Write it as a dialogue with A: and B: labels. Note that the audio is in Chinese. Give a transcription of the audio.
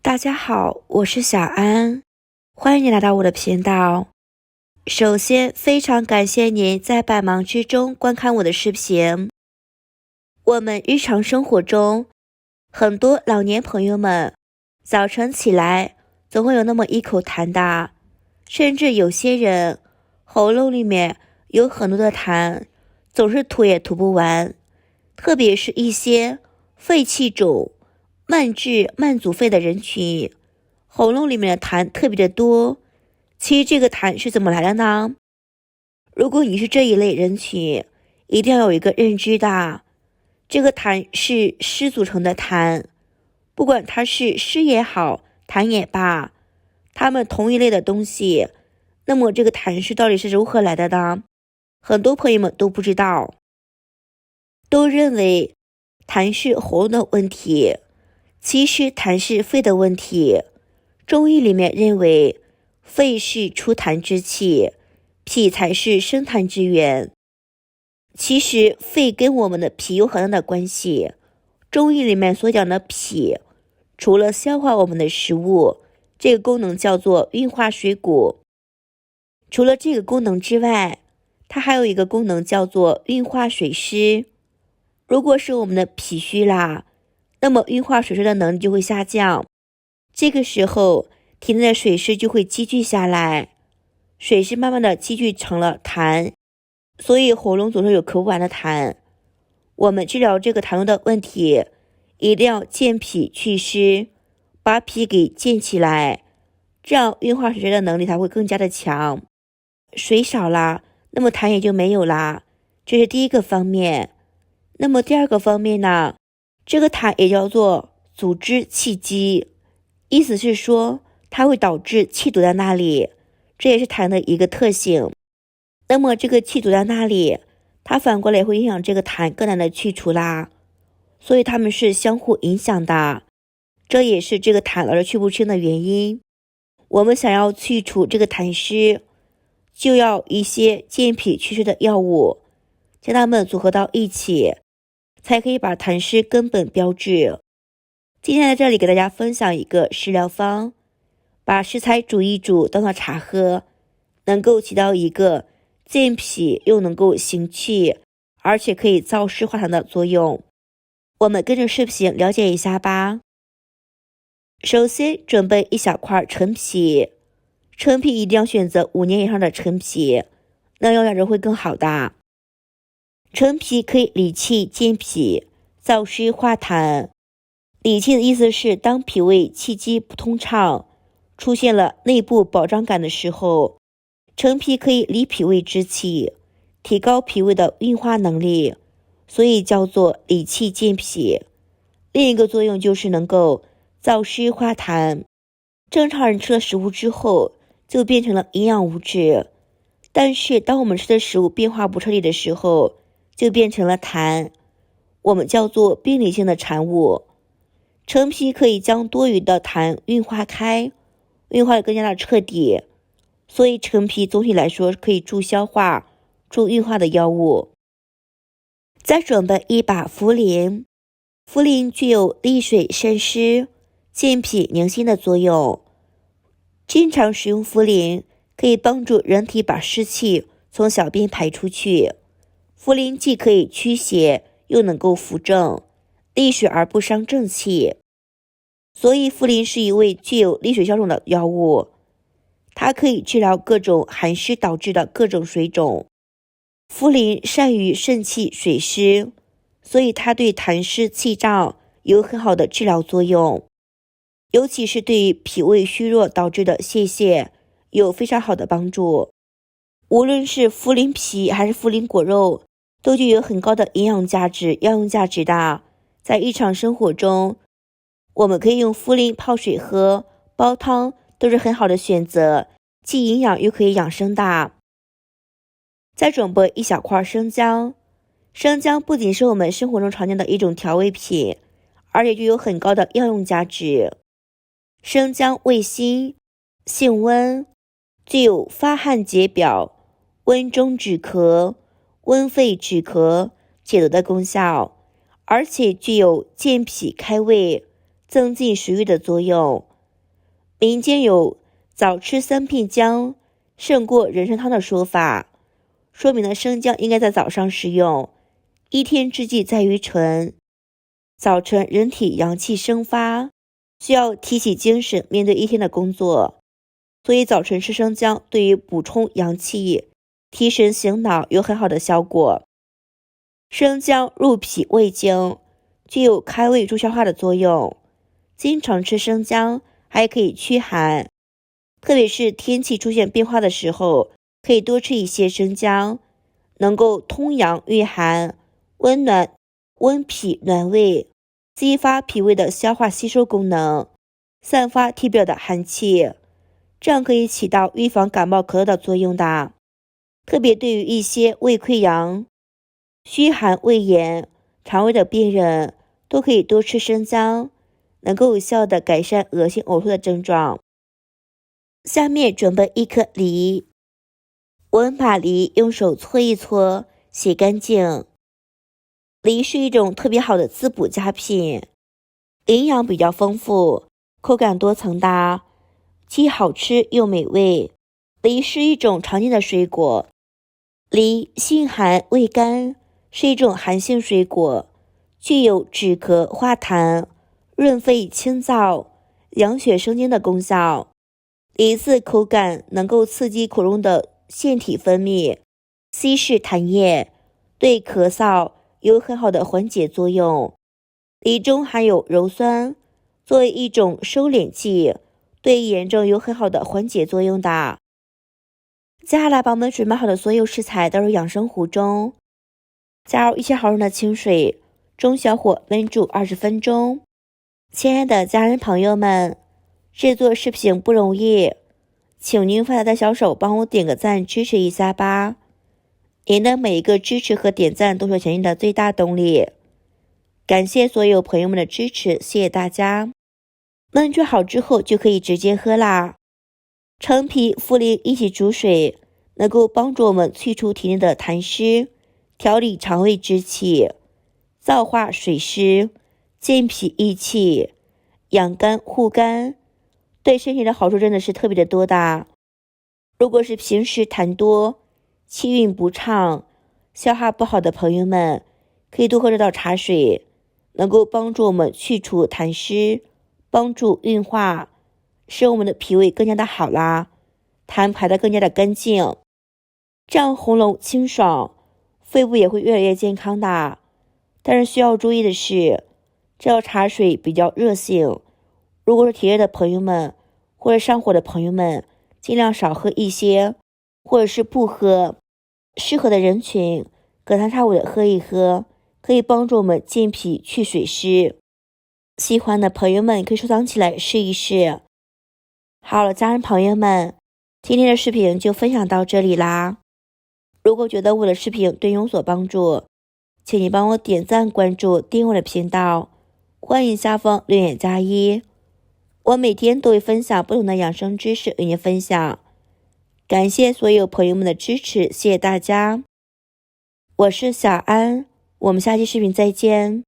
A: 大家好，我是小安，欢迎你来到我的频道。首先，非常感谢您在百忙之中观看我的视频。我们日常生活中，很多老年朋友们早晨起来总会有那么一口痰的，甚至有些人喉咙里面有很多的痰，总是吐也吐不完，特别是一些肺气肿、慢支、慢阻肺的人群，喉咙里面的痰特别的多。其实这个痰是怎么来的呢？如果你是这一类人群，一定要有一个认知的，这个痰是湿组成的痰，不管它是湿也好，痰也罢，它们同一类的东西。那么这个痰湿到底是如何来的呢？很多朋友们都不知道，都认为痰是喉咙的问题，其实痰是肺的问题。中医里面认为，肺是出痰之器，脾才是生痰之源。其实肺跟我们的脾有很大的关系。中医里面所讲的脾，除了消化我们的食物，这个功能叫做运化水谷。除了这个功能之外，它还有一个功能叫做运化水湿。如果是我们的脾虚啦，那么运化水湿的能力就会下降，这个时候体内的水湿就会积聚下来，水湿慢慢的积聚成了痰，所以喉咙总是有咳不完的痰。我们治疗这个痰的问题，一定要健脾祛湿，把脾给健起来，这样运化水湿的能力才会更加的强。水少了，那么痰也就没有啦，这是第一个方面。那么第二个方面呢，这个痰也叫做阻滞气机，意思是说它会导致气堵在那里，这也是痰的一个特性。那么这个气堵在那里，它反过来会影响这个痰更难的去除啦，所以它们是相互影响的，这也是这个痰老是去不清的原因。我们想要去除这个痰湿，就要一些健脾祛湿的药物，将它们组合到一起，才可以把痰湿根本标治。今天在这里给大家分享一个食疗方，把食材煮一煮当做茶喝，能够起到一个健脾又能够行气，而且可以燥湿化痰的作用。我们跟着视频了解一下吧。首先准备一小块陈皮，陈皮一定要选择5年以上的陈皮，那药价值会更好的。陈皮可以理气健脾，燥湿化痰。理气的意思是，当脾胃气机不通畅，出现了内部饱胀感的时候，陈皮可以理脾胃之气，提高脾胃的运化能力，所以叫做理气健脾。另一个作用就是能够燥湿化痰。正常人吃了食物之后就变成了营养物质，但是当我们吃的食物变化不彻底的时候，就变成了痰，我们叫做病理性的产物。陈皮可以将多余的痰运化开，运化的更加的彻底，所以陈皮总体来说可以助消化、助运化的药物。再准备一把茯苓，茯苓具有利水渗湿、健脾宁心的作用。经常使用茯苓可以帮助人体把湿气从小便排出去。茯苓既可以驱邪，又能够扶正，利水而不伤正气，所以茯苓是一味具有利水消肿的药物，它可以治疗各种寒湿导致的各种水肿。茯苓善于肾气水湿，所以它对痰湿气胀有很好的治疗作用，尤其是对于脾胃虚弱导致的泄泻有非常好的帮助。无论是茯苓皮还是茯苓果肉，都具有很高的营养价值、药用价值的。在日常生活中，我们可以用茯苓泡水喝、煲汤，都是很好的选择，既营养又可以养生的。再准备一小块生姜，生姜不仅是我们生活中常见的一种调味品，而且具有很高的药用价值。生姜味辛，性温，具有发汗解表、温中止咳、温肺止咳、解毒的功效，而且具有健脾开胃、增进食欲的作用，民间有早吃3片姜胜过人参汤的说法，说明了生姜应该在早上食用。一天之计在于晨，早晨人体阳气生发，需要提起精神面对一天的工作，所以早晨吃生姜对于补充阳气、提神醒脑有很好的效果。生姜入脾胃经，具有开胃助消化的作用。经常吃生姜还可以驱寒，特别是天气出现变化的时候，可以多吃一些生姜，能够通阳御寒，温脾暖胃，激发脾胃的消化吸收功能，散发体表的寒气，这样可以起到预防感冒咳嗽的作用的。特别对于一些胃溃疡、虚寒胃炎、肠胃的病人，都可以多吃生姜，能够有效的改善恶心呕吐的症状。下面准备1颗梨，我们把梨用手搓一搓，洗干净。梨是一种特别好的滋补佳品，营养比较丰富，口感多层的，既好吃又美味。梨是一种常见的水果，梨性寒味甘，是一种寒性水果，具有止咳化痰、润肺清燥、养血生津的功效。梨子口感能够刺激口中的腺体分泌，稀释痰液，对咳嗽有很好的缓解作用。梨中含有鞣酸，作为一种收敛剂，对炎症有很好的缓解作用的。接下来把我们准备好的所有食材倒入养生壶中，加入100毫升的清水，中小火焖煮20分钟。亲爱的家人朋友们，制作视频不容易，请您发财的小手帮我点个赞支持一下吧。您的每一个支持和点赞都是前进的最大动力。感谢所有朋友们的支持，谢谢大家。焖煮好之后就可以直接喝啦。陈皮、茯苓一起煮水，能够帮助我们去除体内的痰湿，调理肠胃之气，燥化水湿，健脾益气，养肝护肝，对身体的好处真的是特别的多的。如果是平时痰多、气运不畅、消化不好的朋友们，可以多喝这道茶水，能够帮助我们去除痰湿，帮助运化，使我们的脾胃更加的好啦，痰排得更加的干净，这样喉咙清爽，肺部也会越来越健康的。但是需要注意的是，这道茶水比较热性，如果是体热的朋友们或者上火的朋友们，尽量少喝一些，或者是不喝。适合的人群隔三差五的喝一喝，可以帮助我们健脾去水湿。喜欢的朋友们可以收藏起来试一试。好了，家人朋友们，今天的视频就分享到这里啦。如果觉得我的视频对你有所帮助，请你帮我点赞、关注、订阅我的频道，欢迎下方留言加1。我每天都会分享不同的养生知识与您分享。感谢所有朋友们的支持，谢谢大家。我是小安，我们下期视频再见。